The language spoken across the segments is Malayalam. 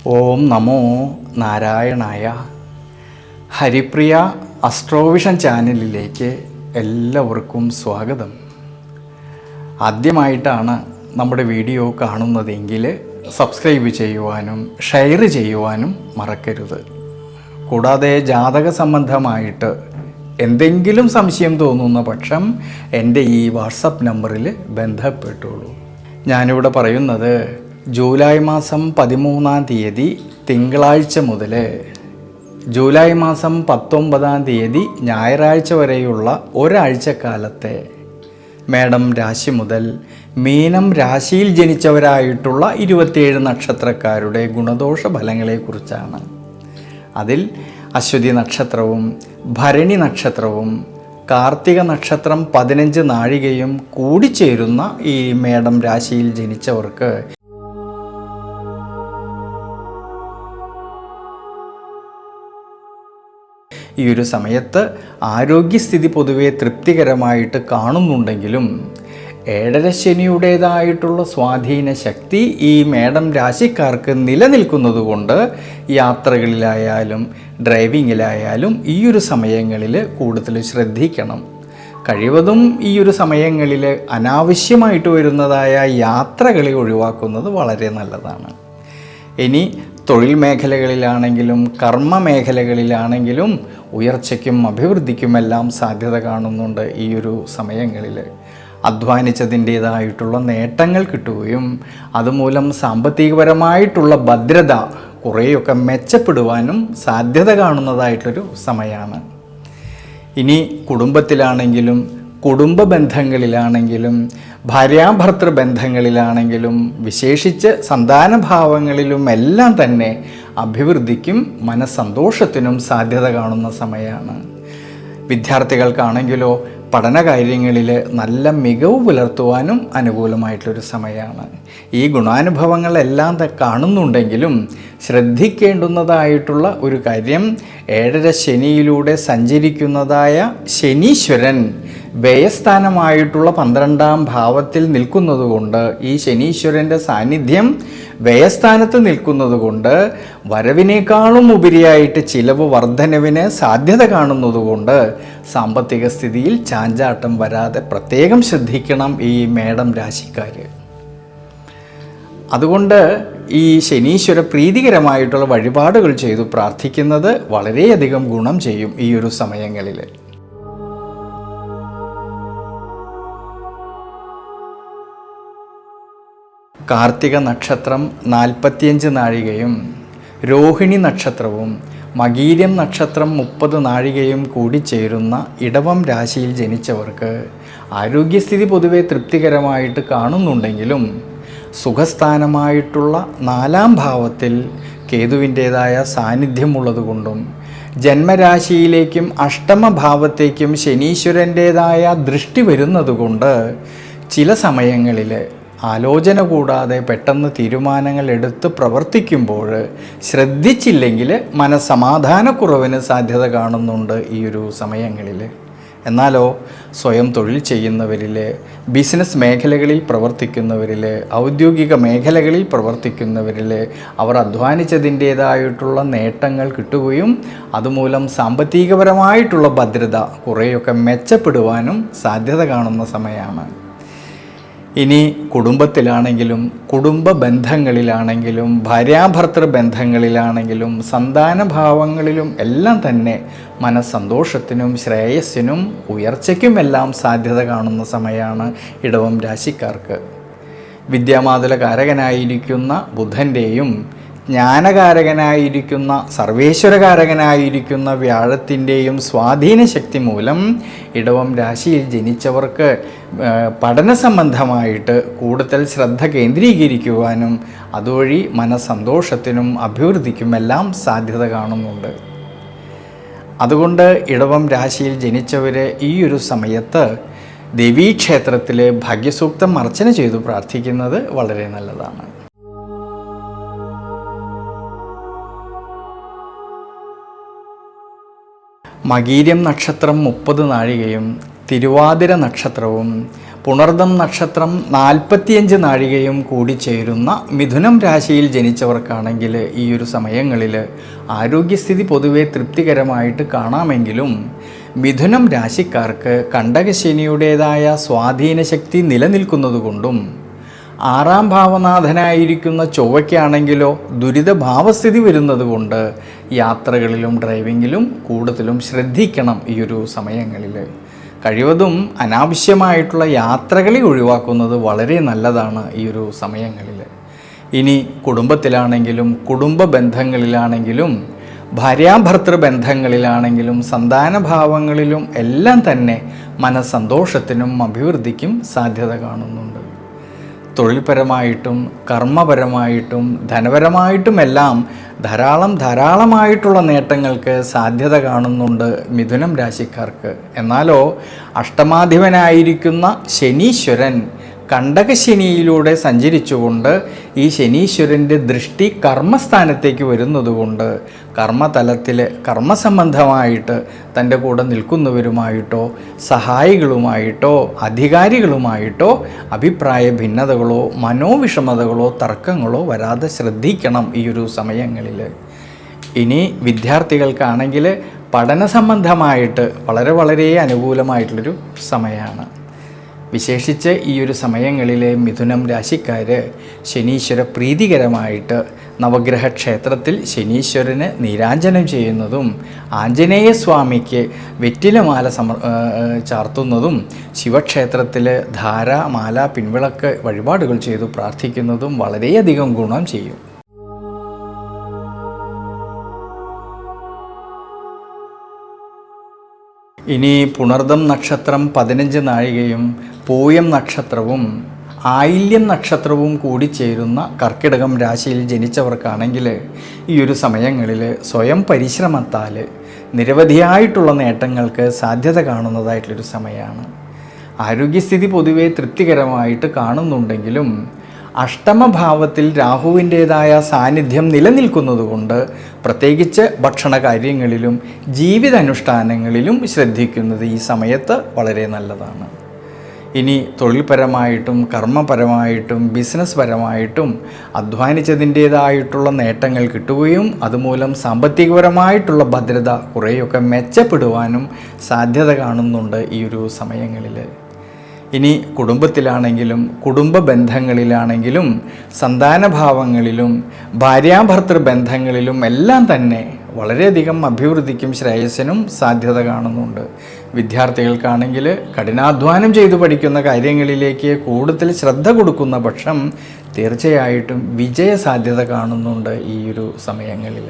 ഓം നമോ നാരായണായ. ഹരിപ്രിയ അസ്ട്രോവിഷൻ ചാനലിലേക്ക് എല്ലാവർക്കും സ്വാഗതം. ആദ്യമായിട്ടാണ് നമ്മുടെ വീഡിയോ കാണുന്നതെങ്കിൽ സബ്സ്ക്രൈബ് ചെയ്യുവാനും ഷെയർ ചെയ്യുവാനും മറക്കരുത്. കൂടാതെ ജാതക സംബന്ധമായിട്ട് എന്തെങ്കിലും സംശയം തോന്നുന്ന പക്ഷം എൻ്റെ ഈ വാട്സപ്പ് നമ്പറിൽ ബന്ധപ്പെട്ടോളൂ. ഞാനിവിടെ പറയുന്നത് ജൂലൈ മാസം 13-ാം തീയതി തിങ്കളാഴ്ച മുതൽ ജൂലൈ മാസം 19-ാം തീയതി ഞായറാഴ്ച വരെയുള്ള ഒരാഴ്ചക്കാലത്തെ മേടം രാശി മുതൽ മീനം രാശിയിൽ ജനിച്ചവരായിട്ടുള്ള 27 നക്ഷത്രക്കാരുടെ ഗുണദോഷ ഫലങ്ങളെക്കുറിച്ചാണ്. അതിൽ അശ്വതി നക്ഷത്രവും ഭരണി നക്ഷത്രവും കാർത്തിക നക്ഷത്രം 15 നാഴികയും കൂടിച്ചേരുന്ന ഈ മേടം രാശിയിൽ ജനിച്ചവർക്ക് ഈ ഒരു സമയത്ത് ആരോഗ്യസ്ഥിതി പൊതുവെ തൃപ്തികരമായിട്ട് കാണുന്നുണ്ടെങ്കിലും ഏഴരശനിയുടേതായിട്ടുള്ള സ്വാധീന ശക്തി ഈ മേടം രാശിക്കാർക്ക് നിലനിൽക്കുന്നത് കൊണ്ട് യാത്രകളിലായാലും ഡ്രൈവിങ്ങിലായാലും ഈ ഒരു സമയങ്ങളിൽ കൂടുതൽ ശ്രദ്ധിക്കണം. കഴിവതും ഈ ഒരു സമയങ്ങളിൽ അനാവശ്യമായിട്ട് വരുന്നതായ യാത്രകളെ ഒഴിവാക്കുന്നത് വളരെ നല്ലതാണ്. ഇനി തൊഴിൽ മേഖലകളിലാണെങ്കിലും കർമ്മ മേഖലകളിലാണെങ്കിലും ഉയർച്ചയ്ക്കും അഭിവൃദ്ധിക്കുമെല്ലാം സാധ്യത കാണുന്നുണ്ട്. ഈ ഒരു സമയങ്ങളിൽ അധ്വാനിച്ചതിൻ്റേതായിട്ടുള്ള നേട്ടങ്ങൾ കിട്ടുകയും അതുമൂലം സാമ്പത്തികപരമായിട്ടുള്ള ഭദ്രത കുറേയൊക്കെ മെച്ചപ്പെടുവാനും സാധ്യത കാണുന്നതായിട്ടൊരു സമയമാണ്. ഇനി കുടുംബത്തിലാണെങ്കിലും കുടുംബ ബന്ധങ്ങളിലാണെങ്കിലും ഭാര്യാഭർത്തൃ ബന്ധങ്ങളിലാണെങ്കിലും വിശേഷിച്ച് സന്താനഭാവങ്ങളിലും എല്ലാം തന്നെ അഭിവൃദ്ധിക്കും മനസ്സന്തോഷത്തിനും സാധ്യത കാണുന്ന സമയമാണ്. വിദ്യാർത്ഥികൾക്കാണെങ്കിലോ പഠനകാര്യങ്ങളിൽ നല്ല മികവ് പുലർത്തുവാനും അനുകൂലമായിട്ടുള്ളൊരു സമയമാണ്. ഈ ഗുണാനുഭവങ്ങളെല്ലാം കാണുന്നുണ്ടെങ്കിലും ശ്രദ്ധിക്കേണ്ടുന്നതായിട്ടുള്ള ഒരു കാര്യം, ഏഴര ശനിയിലൂടെ സഞ്ചരിക്കുന്നതായ ശനീശ്വരൻ വ്യയസ്ഥാനമായിട്ടുള്ള 12-ാം ഭാവത്തിൽ നിൽക്കുന്നതുകൊണ്ട്, ഈ ശനീശ്വരൻ്റെ സാന്നിധ്യം വ്യയസ്ഥാനത്ത് നിൽക്കുന്നതുകൊണ്ട് വരവിനേക്കാളും ഉപരിയായിട്ട് ചിലവ് വർധനവിന് സാധ്യത കാണുന്നതുകൊണ്ട് സാമ്പത്തിക സ്ഥിതിയിൽ ചാഞ്ചാട്ടം വരാതെ പ്രത്യേകം ശ്രദ്ധിക്കണം ഈ മേടം രാശിക്കാർ. അതുകൊണ്ട് ഈ ശനീശ്വര പ്രീതികരമായിട്ടുള്ള വഴിപാടുകൾ ചെയ്തു പ്രാർത്ഥിക്കുന്നത് വളരെയധികം ഗുണം ചെയ്യും ഈ ഒരു സമയങ്ങളിൽ. കാർത്തിക നക്ഷത്രം 45 നാഴികയും രോഹിണി നക്ഷത്രവും മകീരം നക്ഷത്രം 30 നാഴികയും കൂടിച്ചേരുന്ന ഇടവം രാശിയിൽ ജനിച്ചവർക്ക് ആരോഗ്യസ്ഥിതി പൊതുവെ തൃപ്തികരമായിട്ട് കാണുന്നുണ്ടെങ്കിലും സുഖസ്ഥാനമായിട്ടുള്ള 4-ാം ഭാവത്തിൽ കേതുവിൻ്റേതായ സാന്നിധ്യമുള്ളതുകൊണ്ടും ജന്മരാശിയിലേക്കും അഷ്ടമഭാവത്തേക്കും ശനീശ്വരൻ്റേതായ ദൃഷ്ടി വരുന്നതുകൊണ്ട് ചില സമയങ്ങളിൽ ആലോചന കൂടാതെ പെട്ടെന്ന് തീരുമാനങ്ങൾ എടുത്ത് പ്രവർത്തിക്കുമ്പോൾ ശ്രദ്ധിച്ചില്ലെങ്കിൽ മനസ്സമാധാനക്കുറവിന് സാധ്യത കാണുന്നുണ്ട് ഈ ഒരു സമയങ്ങളിൽ. എന്നാലോ സ്വയം തൊഴിൽ ചെയ്യുന്നവരിൽ, ബിസിനസ് മേഖലകളിൽ പ്രവർത്തിക്കുന്നവരിൽ, ഔദ്യോഗിക മേഖലകളിൽ പ്രവർത്തിക്കുന്നവരിൽ അവർ അധ്വാനിച്ചതിൻ്റേതായിട്ടുള്ള നേട്ടങ്ങൾ കിട്ടുകയും അതുമൂലം സാമ്പത്തികപരമായിട്ടുള്ള ഭദ്രത കുറേയൊക്കെ മെച്ചപ്പെടുവാനും സാധ്യത കാണുന്ന സമയമാണ്. ഇനി കുടുംബത്തിലാണെങ്കിലും കുടുംബ ബന്ധങ്ങളിലാണെങ്കിലും ഭാര്യാഭർത്തൃ ബന്ധങ്ങളിലാണെങ്കിലും സന്താനഭാവങ്ങളിലും എല്ലാം തന്നെ മനസ്സന്തോഷത്തിനും ശ്രേയസ്സിനും ഉയർച്ചയ്ക്കുമെല്ലാം സാധ്യത കാണുന്ന സമയമാണ് ഇടവം രാശിക്കാർക്ക്. വിദ്യാമാതുലകാരകനായിരിക്കുന്ന ബുധൻ്റെയും ജ്ഞാനകാരകനായിരിക്കുന്ന സർവേശ്വരകാരകനായിരിക്കുന്ന വ്യാഴത്തിൻ്റെയും സ്വാധീന ശക്തി മൂലം ഇടവം രാശിയിൽ ജനിച്ചവർക്ക് പഠന സംബന്ധമായിട്ട് കൂടുതൽ ശ്രദ്ധ കേന്ദ്രീകരിക്കുവാനും അതുവഴി മനസ്സന്തോഷത്തിനും അഭിവൃദ്ധിക്കുമെല്ലാം സാധ്യത കാണുന്നുണ്ട്. അതുകൊണ്ട് ഇടവം രാശിയിൽ ജനിച്ചവർ ഈ ഒരു സമയത്ത് ദേവീക്ഷേത്രത്തിൽ ഭാഗ്യസൂക്തം അർച്ചന ചെയ്തു പ്രാർത്ഥിക്കുന്നത് വളരെ നല്ലതാണ്. മകീരം നക്ഷത്രം 30 നാഴികയും തിരുവാതിര നക്ഷത്രവും പുണർദം നക്ഷത്രം 45 നാഴികയും കൂടി ചേരുന്ന മിഥുനം രാശിയിൽ ജനിച്ചവർക്കാണെങ്കിൽ ഈ ഒരു സമയങ്ങളിൽ ആരോഗ്യസ്ഥിതി പൊതുവെ തൃപ്തികരമായിട്ട് കാണാമെങ്കിലും മിഥുനം രാശിക്കാർക്ക് കണ്ടകശനിയുടേതായ സ്വാധീന ശക്തി നിലനിൽക്കുന്നതുകൊണ്ടും 6ാം ഭാവനാഥനായിരിക്കുന്ന ചൊവ്വയ്ക്കാണെങ്കിലോ ദുരിതഭാവസ്ഥിതി വരുന്നതുകൊണ്ട് യാത്രകളിലും ഡ്രൈവിങ്ങിലും കൂടുതലും ശ്രദ്ധിക്കണം ഈ ഒരു സമയങ്ങളിൽ. കഴിവതും അനാവശ്യമായിട്ടുള്ള യാത്രകളെ ഒഴിവാക്കുന്നത് വളരെ നല്ലതാണ് ഈ ഒരു സമയങ്ങളിൽ. ഇനി കുടുംബത്തിലാണെങ്കിലും കുടുംബ ബന്ധങ്ങളിലാണെങ്കിലും ഭാര്യാഭർത്തൃ ബന്ധങ്ങളിലാണെങ്കിലും സന്താനഭാവങ്ങളിലും എല്ലാം തന്നെ മനസ്സന്തോഷത്തിനും അഭിവൃദ്ധിക്കും സാധ്യത കാണുന്നുണ്ട്. തൊഴിൽപരമായിട്ടും കർമ്മപരമായിട്ടും ധനപരമായിട്ടുമെല്ലാം ധാരാളമായിട്ടുള്ള നേട്ടങ്ങൾക്ക് സാധ്യത കാണുന്നുണ്ട് മിഥുനം രാശിക്കാർക്ക്. എന്നാലോ അഷ്ടമാധിപനായിരിക്കുന്ന ശനീശ്വരൻ കണ്ടകശനിയിലൂടെ സഞ്ചരിച്ചുകൊണ്ട് ഈ ശനീശ്വരൻ്റെ ദൃഷ്ടി കർമ്മസ്ഥാനത്തേക്ക് വരുന്നതുകൊണ്ട് കർമ്മതലത്തിൽ കർമ്മസംബന്ധമായിട്ട് തൻ്റെ കൂടെ നിൽക്കുന്നവരുമായിട്ടോ സഹായികളുമായിട്ടോ അധികാരികളുമായിട്ടോ അഭിപ്രായ ഭിന്നതകളോ മനോവിഷമതകളോ തർക്കങ്ങളോ വരാതെ ശ്രദ്ധിക്കണം ഈ ഒരു സമയങ്ങളിൽ. ഇനി വിദ്യാർത്ഥികൾക്കാണെങ്കിൽ പഠന സംബന്ധമായിട്ട് വളരെ അനുകൂലമായിട്ടുള്ളൊരു സമയമാണ്. വിശേഷിച്ച് ഈ ഒരു സമയങ്ങളിൽ മിഥുനം രാശിക്കാർ ശനീശ്വര പ്രീതികരമായിട്ട് നവഗ്രഹ ക്ഷേത്രത്തിൽ ശനീശ്വരന് നീരാഞ്ജനം ചെയ്യുന്നതും ആഞ്ജനേയ സ്വാമിക്ക് വെറ്റിലമാല ചാർത്തുന്നതും ശിവക്ഷേത്രത്തിൽ ധാര മാല പിൻവിളക്ക് വഴിപാടുകൾ ചെയ്തു പ്രാർത്ഥിക്കുന്നതും വളരെയധികം ഗുണം ചെയ്യും. ഇനി പുണർദം നക്ഷത്രം 15 നാഴികയും പൂയം നക്ഷത്രവും ആയില്യം നക്ഷത്രവും കൂടി ചേരുന്ന കർക്കിടകം രാശിയിൽ ജനിച്ചവർക്കാണെങ്കിൽ ഈ ഒരു സമയങ്ങളിൽ സ്വയം പരിശ്രമത്താൽ നിരവധിയായിട്ടുള്ള നേട്ടങ്ങൾക്ക് സാധ്യത കാണുന്നതായിട്ടുള്ളൊരു സമയമാണ്. ആരോഗ്യസ്ഥിതി പൊതുവെ തൃപ്തികരമായിട്ട് കാണുന്നുണ്ടെങ്കിലും അഷ്ടമഭാവത്തിൽ രാഹുവിൻ്റേതായ സാന്നിധ്യം നിലനിൽക്കുന്നതുകൊണ്ട് പ്രത്യേകിച്ച് ഭക്ഷണ കാര്യങ്ങളിലും ജീവിതാനുഷ്ഠാനങ്ങളിലും ശ്രദ്ധിക്കുന്നത് ഈ സമയത്ത് വളരെ നല്ലതാണ്. ഇനി തൊഴിൽപരമായിട്ടും കർമ്മപരമായിട്ടും ബിസിനസ് പരമായിട്ടും അധ്വാനിച്ചതിൻ്റേതായിട്ടുള്ള നേട്ടങ്ങൾ കിട്ടുകയും അതുമൂലം സാമ്പത്തികപരമായിട്ടുള്ള ഭദ്രത കുറേയൊക്കെ മെച്ചപ്പെടുവാനും സാധ്യത കാണുന്നുണ്ട് ഈ ഒരു സമയങ്ങളിൽ. ഇനി കുടുംബത്തിലാണെങ്കിലും കുടുംബ ബന്ധങ്ങളിലാണെങ്കിലും സന്താനഭാവങ്ങളിലും ഭാര്യാഭർത്തൃ ബന്ധങ്ങളിലും എല്ലാം തന്നെ വളരെയധികം അഭിവൃദ്ധിക്കും ശ്രേയസ്സിനും സാധ്യത കാണുന്നുണ്ട്. വിദ്യാർത്ഥികൾക്കാണെങ്കിൽ കഠിനാധ്വാനം ചെയ്തു പഠിക്കുന്ന കാര്യങ്ങളിലേക്ക് കൂടുതൽ ശ്രദ്ധ കൊടുക്കുന്ന പക്ഷം തീർച്ചയായിട്ടും വിജയ സാധ്യത കാണുന്നുണ്ട് ഈ ഒരു സമയങ്ങളിൽ.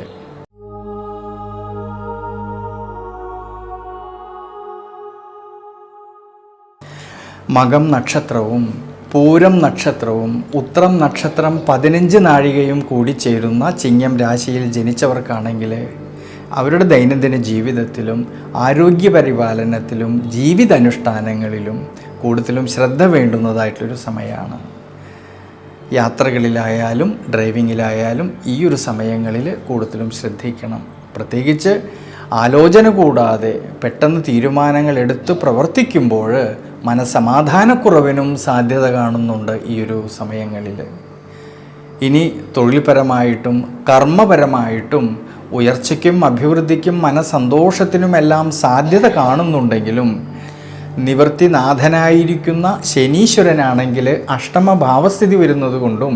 മകം നക്ഷത്രവും പൂരം നക്ഷത്രവും ഉത്രം നക്ഷത്രം 15 നാഴികയും കൂടി ചേരുന്ന ചിങ്ങം രാശിയിൽ ജനിച്ചവർക്കാണെങ്കിൽ അവരുടെ ദൈനംദിന ജീവിതത്തിലും ആരോഗ്യപരിപാലനത്തിലും ജീവിതാനുഷ്ഠാനങ്ങളിലും കൂടുതലും ശ്രദ്ധ വേണ്ടുന്നതായിട്ടൊരു സമയമാണ്. യാത്രകളിലായാലും ഡ്രൈവിങ്ങിലായാലും ഈ ഒരു സമയങ്ങളിൽ കൂടുതലും ശ്രദ്ധിക്കണം. പ്രത്യേകിച്ച് ആലോചന കൂടാതെ പെട്ടെന്ന് തീരുമാനങ്ങൾ എടുത്ത് പ്രവർത്തിക്കുമ്പോൾ മനസ്സമാധാനക്കുറവിനും സാധ്യത കാണുന്നുണ്ട് ഈ ഒരു സമയങ്ങളിൽ. ഇനി തൊഴിൽപരമായിട്ടും കർമ്മപരമായിട്ടും ഉയർച്ചയ്ക്കും അഭിവൃദ്ധിക്കും മനസ്സന്തോഷത്തിനുമെല്ലാം സാധ്യത കാണുന്നുണ്ടെങ്കിലും നിവൃത്തിനാഥനായിരിക്കുന്ന ശനീശ്വരനാണെങ്കിൽ അഷ്ടമഭാവസ്ഥിതി വരുന്നതുകൊണ്ടും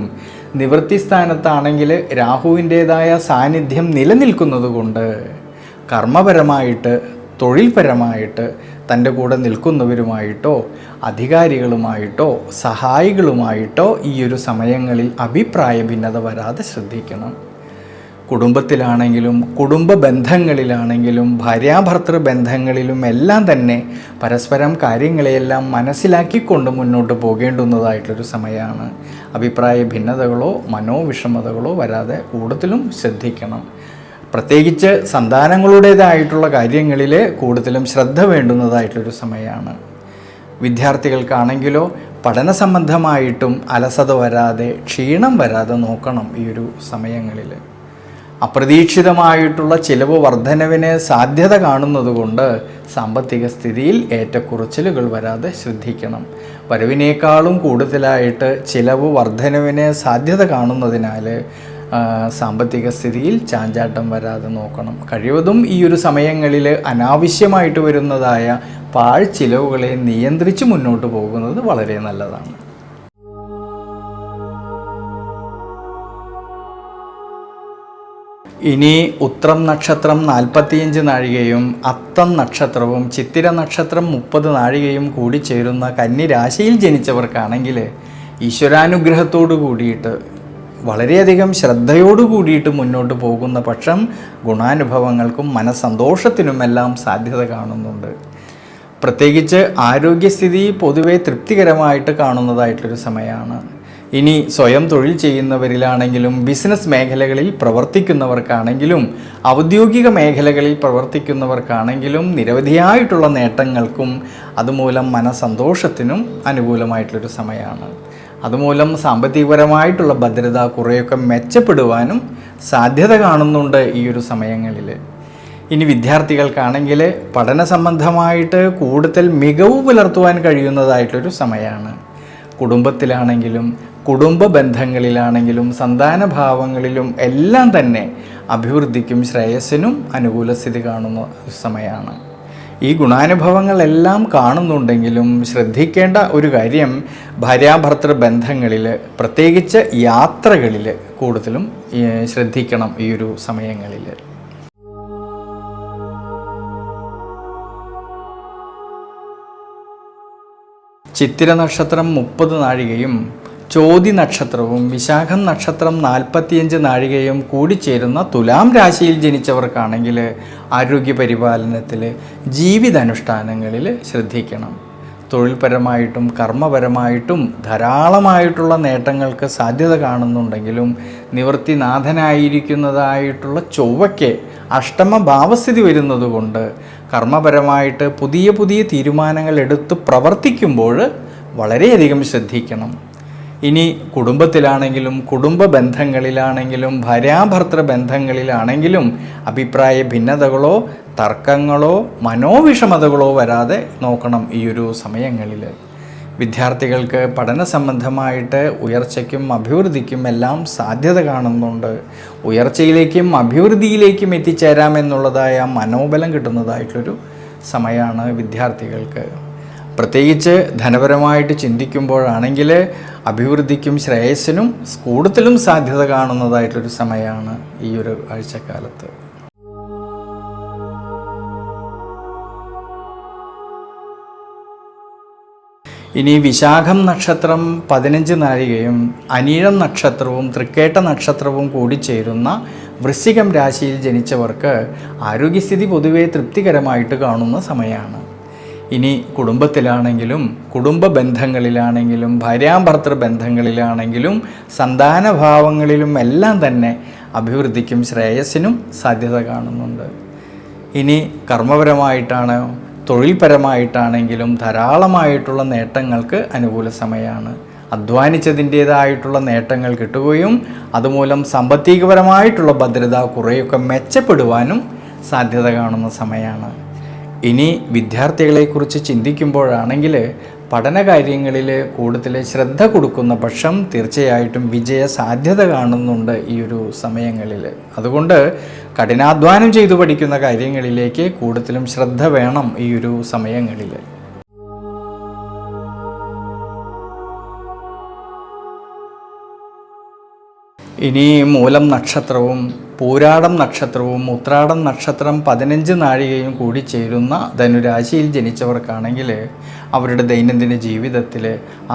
നിവൃത്തി സ്ഥാനത്താണെങ്കിൽ രാഹുവിൻ്റേതായ സാന്നിധ്യം നിലനിൽക്കുന്നതുകൊണ്ട് കർമ്മപരമായിട്ട് തൊഴിൽപരമായിട്ട് തൻ്റെ കൂടെ നിൽക്കുന്നവരുമായിട്ടോ അധികാരികളുമായിട്ടോ സഹായികളുമായിട്ടോ ഈ ഒരു സമയങ്ങളിൽ അഭിപ്രായ ഭിന്നത വരാതെ ശ്രദ്ധിക്കണം. കുടുംബത്തിലാണെങ്കിലും കുടുംബ ബന്ധങ്ങളിലാണെങ്കിലും ഭാര്യാഭർത്തൃ ബന്ധങ്ങളിലും എല്ലാം തന്നെ പരസ്പരം കാര്യങ്ങളെയെല്ലാം മനസ്സിലാക്കിക്കൊണ്ട് മുന്നോട്ട് പോകേണ്ടുന്നതായിട്ടൊരു സമയമാണ്. അഭിപ്രായ ഭിന്നതകളോ മനോവിഷമതകളോ വരാതെ കൂടുതലും ശ്രദ്ധിക്കണം. പ്രത്യേകിച്ച് സന്താനങ്ങളുടേതായിട്ടുള്ള കാര്യങ്ങളിൽ കൂടുതലും ശ്രദ്ധ വേണ്ടുന്നതായിട്ടൊരു സമയമാണ്. വിദ്യാർത്ഥികൾക്കാണെങ്കിലോ പഠന സംബന്ധമായിട്ടും അലസത വരാതെ ക്ഷീണം വരാതെ നോക്കണം ഈ ഒരു സമയങ്ങളിൽ. അപ്രതീക്ഷിതമായിട്ടുള്ള ചിലവ് വർധനവിന് സാധ്യത കാണുന്നതുകൊണ്ട് സാമ്പത്തിക സ്ഥിതിയിൽ ഏറ്റക്കുറച്ചിലുകൾ വരാതെ ശ്രദ്ധിക്കണം. വരവിനേക്കാളും കൂടുതലായിട്ട് ചിലവ് വർധനവിന് സാധ്യത കാണുന്നതിനാൽ സാമ്പത്തിക സ്ഥിതിയിൽ ചാഞ്ചാട്ടം വരാതെ നോക്കണം. കഴിവതും ഈ ഒരു സമയങ്ങളിൽ അനാവശ്യമായിട്ട് വരുന്നതായ പാഴ്ചിലവുകളെ നിയന്ത്രിച്ച് മുന്നോട്ട് പോകുന്നത് വളരെ നല്ലതാണ്. ഇനി ഉത്രം നക്ഷത്രം 45 നാഴികയും അത്തം നക്ഷത്രവും ചിത്തിര നക്ഷത്രം 30 നാഴികയും കൂടി ചേരുന്ന കന്നി രാശിയിൽ ജനിച്ചവർക്കാണെങ്കിൽ ഈശ്വരാനുഗ്രഹത്തോടു കൂടിയിട്ട് വളരെയധികം ശ്രദ്ധയോടു കൂടിയിട്ട് മുന്നോട്ട് പോകുന്ന പക്ഷം ഗുണാനുഭവങ്ങൾക്കും മനസ്സന്തോഷത്തിനുമെല്ലാം സാധ്യത കാണുന്നുണ്ട്. പ്രത്യേകിച്ച് ആരോഗ്യസ്ഥിതി പൊതുവെ തൃപ്തികരമായിട്ട് കാണുന്നതായിട്ടൊരു സമയമാണ്. ഇനി സ്വയം തൊഴിൽ ചെയ്യുന്നവരിലാണെങ്കിലും ബിസിനസ് മേഖലകളിൽ പ്രവർത്തിക്കുന്നവർക്കാണെങ്കിലും ഔദ്യോഗിക മേഖലകളിൽ പ്രവർത്തിക്കുന്നവർക്കാണെങ്കിലും നിരവധിയായിട്ടുള്ള നേട്ടങ്ങൾക്കും അതുമൂലം മനസ്സന്തോഷത്തിനും അനുകൂലമായിട്ടുള്ളൊരു സമയമാണ്. അതുമൂലം സാമ്പത്തികപരമായിട്ടുള്ള ഭദ്രത കുറേയൊക്കെ മെച്ചപ്പെടുവാനും സാധ്യത കാണുന്നുണ്ട് ഈ ഒരു സമയങ്ങളിൽ. ഇനി വിദ്യാർത്ഥികൾക്കാണെങ്കിൽ പഠന സംബന്ധമായിട്ട് കൂടുതൽ മികവ് പുലർത്തുവാൻ കഴിയുന്നതായിട്ടൊരു സമയമാണ്. കുടുംബത്തിലാണെങ്കിലും കുടുംബ ബന്ധങ്ങളിലാണെങ്കിലും സന്താനഭാവങ്ങളിലും എല്ലാം തന്നെ അഭിവൃദ്ധിക്കും ശ്രേയസ്സിനും അനുകൂല സ്ഥിതി കാണുന്ന സമയമാണ്. ഈ ഗുണാനുഭവങ്ങളെല്ലാം കാണുന്നുണ്ടെങ്കിലും ശ്രദ്ധിക്കേണ്ട ഒരു കാര്യം ഭാര്യാഭർത്തൃ ബന്ധങ്ങളിൽ പ്രത്യേകിച്ച് യാത്രകളിൽ കൂടുതലും ശ്രദ്ധിക്കണം ഈ ഒരു സമയങ്ങളിൽ. ചിത്തിര നക്ഷത്രം 30 നാഴികയും ചോതി നക്ഷത്രവും വിശാഖം നക്ഷത്രം 45 നാഴികയും കൂടിച്ചേരുന്ന തുലാം രാശിയിൽ ജനിച്ചവർക്കാണെങ്കിൽ ആരോഗ്യപരിപാലനത്തിൽ ജീവിതാനുഷ്ഠാനങ്ങളിൽ ശ്രദ്ധിക്കണം. തൊഴിൽപരമായിട്ടും കർമ്മപരമായിട്ടും ധാരാളമായിട്ടുള്ള നേട്ടങ്ങൾക്ക് സാധ്യത കാണുന്നുണ്ടെങ്കിലും നിവൃത്തിനാഥനായിരിക്കുന്നതായിട്ടുള്ള ചൊവ്വയ്ക്ക് അഷ്ടമ ഭാവസ്ഥിതി വരുന്നതുകൊണ്ട് കർമ്മപരമായിട്ട് പുതിയ പുതിയ തീരുമാനങ്ങൾ എടുത്ത് പ്രവർത്തിക്കുമ്പോൾ വളരെയധികം ശ്രദ്ധിക്കണം. ഇനി കുടുംബത്തിലാണെങ്കിലും കുടുംബ ബന്ധങ്ങളിലാണെങ്കിലും ഭാര്യാഭർത്തൃ ബന്ധങ്ങളിലാണെങ്കിലും അഭിപ്രായ ഭിന്നതകളോ തർക്കങ്ങളോ മനോവിഷമതകളോ വരാതെ നോക്കണം ഈ ഒരു സമയങ്ങളിൽ. വിദ്യാർത്ഥികൾക്ക് പഠന സംബന്ധമായിട്ട് ഉയർച്ചയ്ക്കും അഭിവൃദ്ധിക്കും എല്ലാം സാധ്യത കാണുന്നുണ്ട്. ഉയർച്ചയിലേക്കും അഭിവൃദ്ധിയിലേക്കും എത്തിച്ചേരാമെന്നുള്ളതായ മനോബലം കിട്ടുന്നതായിട്ടൊരു സമയമാണ് വിദ്യാർത്ഥികൾക്ക്. പ്രത്യേകിച്ച് ധനപരമായിട്ട് ചിന്തിക്കുമ്പോഴാണെങ്കിൽ അഭിവൃദ്ധിക്കും ശ്രേയസ്സിനും കൂടുതലും സാധ്യത കാണുന്നതായിട്ടൊരു സമയമാണ് ഈ ഒരു ആഴ്ചക്കാലത്ത്. ഇനി വിശാഖം നക്ഷത്രം 15 നാഴികയും അനീഴം നക്ഷത്രവും തൃക്കേട്ട നക്ഷത്രവും കൂടി ചേരുന്ന വൃശ്ചികം രാശിയിൽ ജനിച്ചവർക്ക് ആരോഗ്യസ്ഥിതി പൊതുവെ തൃപ്തികരമായിട്ട് കാണുന്ന സമയമാണ്. ഇനി കുടുംബത്തിലാണെങ്കിലും കുടുംബ ബന്ധങ്ങളിലാണെങ്കിലും ഭാര്യാഭർത്തൃ ബന്ധങ്ങളിലാണെങ്കിലും സന്താനഭാവങ്ങളിലും എല്ലാം തന്നെ അഭിവൃദ്ധിക്കും ശ്രേയസ്സിനും സാധ്യത കാണുന്നുണ്ട്. ഇനി കർമ്മപരമായിട്ടാണ് തൊഴിൽപരമായിട്ടാണെങ്കിലും ധാരാളമായിട്ടുള്ള നേട്ടങ്ങൾക്ക് അനുകൂല സമയമാണ്. അധ്വാനിച്ചതിൻ്റേതായിട്ടുള്ള നേട്ടങ്ങൾ കിട്ടുകയും അതുമൂലം സാമ്പത്തികപരമായിട്ടുള്ള ഭദ്രത കുറേയൊക്കെ മെച്ചപ്പെടുവാനും സാധ്യത കാണുന്ന സമയമാണ്. ഇനി വിദ്യാർത്ഥികളെക്കുറിച്ച് ചിന്തിക്കുമ്പോഴാണെങ്കിൽ പഠനകാര്യങ്ങളിൽ കൂടുതൽ ശ്രദ്ധ കൊടുക്കുന്ന പക്ഷം തീർച്ചയായിട്ടും വിജയ സാധ്യത കാണുന്നുണ്ട് ഈ ഒരു സമയങ്ങളിൽ. അതുകൊണ്ട് കഠിനാധ്വാനം ചെയ്തു പഠിക്കുന്ന കാര്യങ്ങളിലേക്ക് കൂടുതലും ശ്രദ്ധ വേണം ഈ ഒരു സമയങ്ങളിൽ. ഇനി മൂലം നക്ഷത്രവും പൂരാടം നക്ഷത്രവും ഉത്രാടം നക്ഷത്രം 15 നാഴികയും കൂടി ചേരുന്ന ധനുരാശിയിൽ ജനിച്ചവർക്കാണെങ്കിൽ അവരുടെ ദൈനംദിന ജീവിതത്തിൽ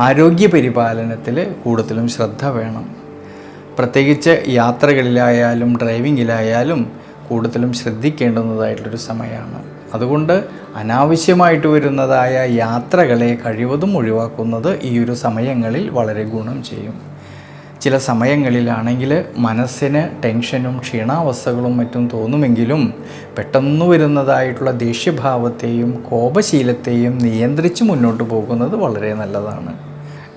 ആരോഗ്യപരിപാലനത്തിൽ കൂടുതലും ശ്രദ്ധ വേണം. പ്രത്യേകിച്ച് യാത്രകളിലായാലും ഡ്രൈവിങ്ങിലായാലും കൂടുതലും ശ്രദ്ധിക്കേണ്ടുന്നതായിട്ടുള്ളൊരു സമയമാണ്. അതുകൊണ്ട് അനാവശ്യമായിട്ട് വരുന്നതായ യാത്രകളെ കഴിവതും ഒഴിവാക്കുന്നത് ഈ ഒരു സമയങ്ങളിൽ വളരെ ഗുണം ചെയ്യും. ചില സമയങ്ങളിലാണെങ്കിൽ മനസ്സിന് ടെൻഷനും ക്ഷീണാവസ്ഥകളും മറ്റും തോന്നുമെങ്കിലും പെട്ടെന്ന് വരുന്നതായിട്ടുള്ള ദേഷ്യഭാവത്തെയും കോപശീലത്തെയും നിയന്ത്രിച്ച് മുന്നോട്ട് പോകുന്നത് വളരെ നല്ലതാണ്.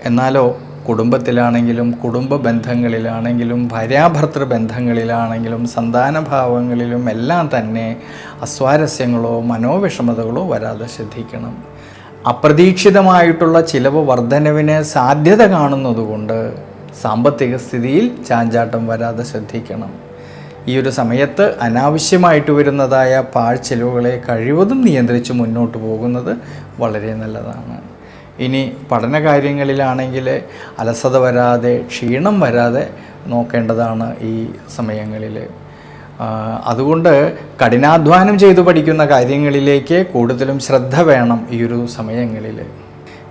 എന്നാലോ കുടുംബത്തിലാണെങ്കിലും കുടുംബ ബന്ധങ്ങളിലാണെങ്കിലും ഭാര്യാഭർത്തൃ ബന്ധങ്ങളിലാണെങ്കിലും സന്താനഭാവങ്ങളിലും എല്ലാം തന്നെ അസ്വാരസ്യങ്ങളോ മനോവിഷമതകളോ വരാതെ ശ്രദ്ധിക്കണം. അപ്രതീക്ഷിതമായിട്ടുള്ള ചിലവ് വർധനവിന് സാധ്യത കാണുന്നതുകൊണ്ട് സാമ്പത്തിക സ്ഥിതിയിൽ ചാഞ്ചാട്ടം വരാതെ ശ്രദ്ധിക്കണം. ഈ ഒരു സമയത്ത് അനാവശ്യമായിട്ട് വരുന്നതായ പാഴ്ചെലവുകളെ കഴിവതും നിയന്ത്രിച്ച് മുന്നോട്ട് പോകുന്നത് വളരെ നല്ലതാണ്. ഇനി പഠന കാര്യങ്ങളിലാണെങ്കിൽ അലസത വരാതെ ക്ഷീണം വരാതെ നോക്കേണ്ടതാണ് ഈ സമയങ്ങളിൽ. അതുകൊണ്ട് കഠിനാധ്വാനം ചെയ്തു പഠിക്കുന്ന കാര്യങ്ങളിലേക്ക് കൂടുതലും ശ്രദ്ധ വേണം ഈ ഒരു സമയങ്ങളിൽ.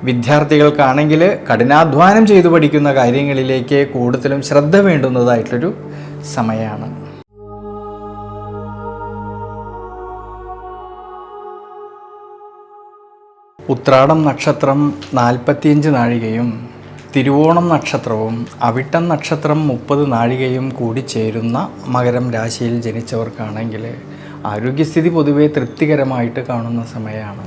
വിദ്യാർത്ഥികൾക്കാണെങ്കിൽ കഠിനാധ്വാനം ചെയ്തു പഠിക്കുന്ന കാര്യങ്ങളിലേക്ക് കൂടുതലും ശ്രദ്ധ വേണ്ടുന്നതായിട്ടൊരു സമയമാണ്. ഉത്രാടം നക്ഷത്രം 45 നാഴികയും തിരുവോണം നക്ഷത്രവും അവിട്ടം നക്ഷത്രം 30 നാഴികയും കൂടി ചേരുന്ന മകരം രാശിയിൽ ജനിച്ചവർക്കാണെങ്കിൽ ആരോഗ്യസ്ഥിതി പൊതുവെ തൃപ്തികരമായിട്ട് കാണുന്ന സമയമാണ്.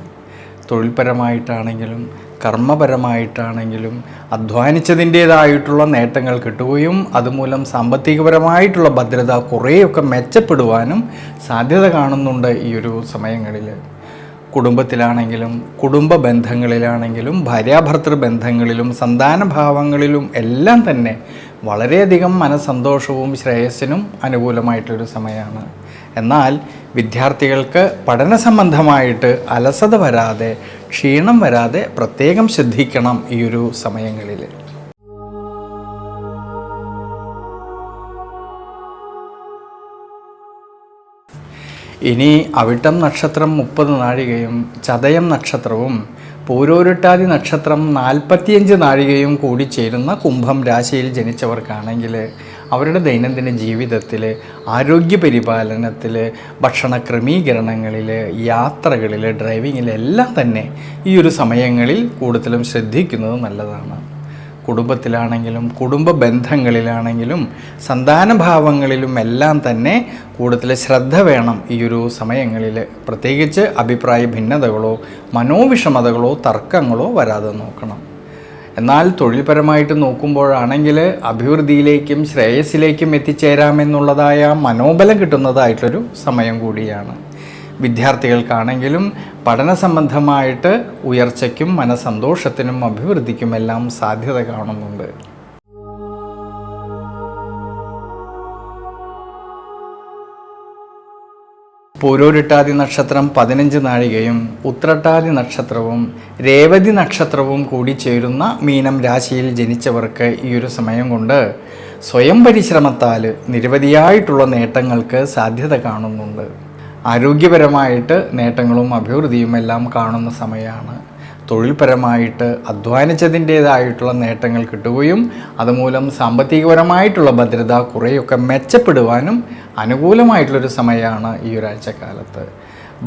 തൊഴിൽപരമായിട്ടാണെങ്കിലും കർമ്മപരമായിട്ടാണെങ്കിലും അധ്വാനിച്ചതിൻ്റേതായിട്ടുള്ള നേട്ടങ്ങൾ കിട്ടുകയും അതുമൂലം സാമ്പത്തികപരമായിട്ടുള്ള ഭദ്രത കുറേയൊക്കെ മെച്ചപ്പെടുവാനും സാധ്യത കാണുന്നുണ്ട് ഈ ഒരു സമയങ്ങളിൽ. കുടുംബത്തിലാണെങ്കിലും കുടുംബ ബന്ധങ്ങളിലാണെങ്കിലും ഭാര്യാഭർത്തൃ ബന്ധങ്ങളിലും സന്താനഭാവങ്ങളിലും എല്ലാം തന്നെ വളരെയധികം മനസ്സന്തോഷവും ശ്രേയസ്സിനും അനുകൂലമായിട്ടൊരു സമയമാണ്. എന്നാൽ വിദ്യാർത്ഥികൾക്ക് പഠന സംബന്ധമായിട്ട് അലസത വരാതെ ക്ഷീണം വരാതെ പ്രത്യേകം ശ്രദ്ധിക്കണം ഈ ഒരു സമയങ്ങളിൽ. ഇനി അവിട്ടം നക്ഷത്രം 30 നാഴികയും ചതയം നക്ഷത്രവും പൂരോരുട്ടാതി നക്ഷത്രം 45 നാഴികയും കൂടി ചേരുന്ന കുംഭം രാശിയിൽ ജനിച്ചവർക്കാണെങ്കിൽ അവരുടെ ദൈനംദിന ജീവിതത്തിൽ ആരോഗ്യ പരിപാലനത്തിൽ ഭക്ഷണ ക്രമീകരണങ്ങളിൽ യാത്രകളിൽ ഡ്രൈവിങ്ങിലെല്ലാം തന്നെ ഈ ഒരു സമയങ്ങളിൽ കൂടുതലും ശ്രദ്ധിക്കുന്നത് നല്ലതാണ്. കുടുംബത്തിലാണെങ്കിലും കുടുംബ ബന്ധങ്ങളിലാണെങ്കിലും സന്താനഭാവങ്ങളിലും എല്ലാം തന്നെ കൂടുതൽ ശ്രദ്ധ വേണം ഈ ഒരു സമയങ്ങളിൽ. പ്രത്യേകിച്ച് അഭിപ്രായ ഭിന്നതകളോ മനോവിഷമതകളോ തർക്കങ്ങളോ വരാതെ നോക്കണം. എന്നാൽ തൊഴിൽപരമായിട്ട് നോക്കുമ്പോഴാണെങ്കിൽ അഭിവൃദ്ധിയിലേക്കും ശ്രേയസ്സിലേക്കും എത്തിച്ചേരാമെന്നുള്ളതായ മനോബലം കിട്ടുന്നതായിട്ടൊരു സമയം കൂടിയാണ്. വിദ്യാർത്ഥികൾക്കാണെങ്കിലും പഠന സംബന്ധമായിട്ട് ഉയർച്ചയ്ക്കും മനസ്സന്തോഷത്തിനും അഭിവൃദ്ധിക്കുമെല്ലാം സാധ്യത കാണുന്നുണ്ട്. പൂരോരുട്ടാതി നക്ഷത്രം 15 നാഴികയും ഉത്രട്ടാതി നക്ഷത്രവും രേവതി നക്ഷത്രവും കൂടി ചേരുന്ന മീനം രാശിയിൽ ജനിച്ചവർക്ക് ഈ ഒരു സമയം കൊണ്ട് സ്വയം പരിശ്രമത്താൽ നിരവധിയായിട്ടുള്ള നേട്ടങ്ങൾക്ക് സാധ്യത കാണുന്നുണ്ട്. ആരോഗ്യപരമായിട്ട് നേട്ടങ്ങളും അഭിവൃദ്ധിയും എല്ലാം കാണുന്ന സമയമാണ്. തൊഴിൽപരമായിട്ട് അധ്വാനിച്ചതിൻ്റേതായിട്ടുള്ള നേട്ടങ്ങൾ കിട്ടുകയും അതുമൂലം സാമ്പത്തികപരമായിട്ടുള്ള ഭദ്രത കുറേയൊക്കെ മെച്ചപ്പെടുവാനും അനുകൂലമായിട്ടുള്ളൊരു സമയമാണ് ഈ ഒരാഴ്ചക്കാലത്ത്.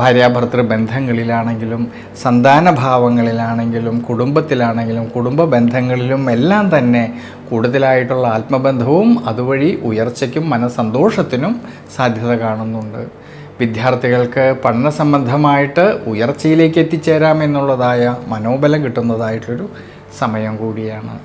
ഭാര്യാഭർത്തൃ ബന്ധങ്ങളിലാണെങ്കിലും സന്താനഭാവങ്ങളിലാണെങ്കിലും കുടുംബത്തിലാണെങ്കിലും കുടുംബ ബന്ധങ്ങളിലും എല്ലാം തന്നെ കൂടുതലായിട്ടുള്ള ആത്മബന്ധവും അതുവഴി ഉയർച്ചയ്ക്കും മനസ്സന്തോഷത്തിനും സാധ്യത കാണുന്നുണ്ട്. വിദ്യാർത്ഥികൾക്ക് പഠന സംബന്ധമായിട്ട് ഉയർച്ചയിലേക്ക് എത്തിച്ചേരാമെന്നുള്ളതായ മനോബലം കിട്ടുന്നതായിട്ടൊരു സമയം കൂടിയാണ്.